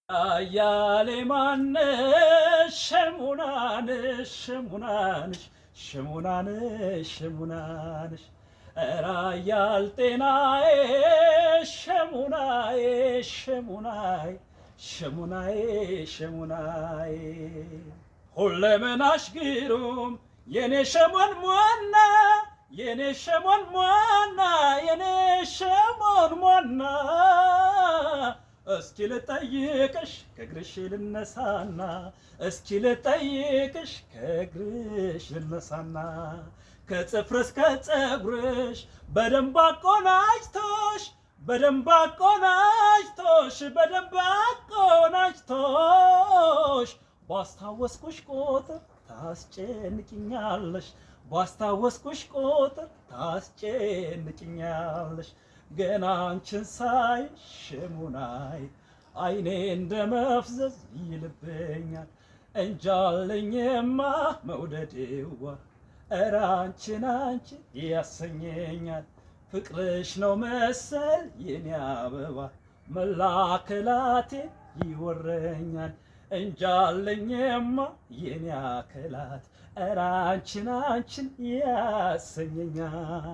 አያሌ ማነሽ ሸሙናንሽ ሸሙናንሽ ሸሙናንሽ ሸሙናንሽ ራያል ጤናዬ ሸሙናዬ ሸሙናዬ ሸሙናዬ ሸሙናዬ ሁለመናሽ ግሩም የኔ ሸሞን ሟና የኔ ሸሞን ሟና የኔ ሸሞን ሟና እስኪ ልጠይቅሽ ከእግርሽ ልነሳና እስኪ ልጠይቅሽ ከእግርሽ ልነሳና ከጽፍር እስከ ፀጉርሽ በደንብ አቆናጅቶሽ በደንብ አቆናጅቶሽ በደንብ አቆናጅቶሽ ባስታወስኩሽ ቁጥር ታስጨንቅኛለሽ ባስታወስኩሽ ቁጥር ታስጨንቅኛለሽ ገና አንቺን ሳይ ሸሙናይ አይኔ እንደመፍዘዝ ይልብኛል እንጃለኝማ መውደዴዋ ኧረ አንቺን ያሰኘኛል ፍቅርሽ ነው መሰል የኔ አበባ መላከላቴ ይወረኛል እንጃለኝማ የኔ አከላት ኧረ አንቺን ያሰኘኛል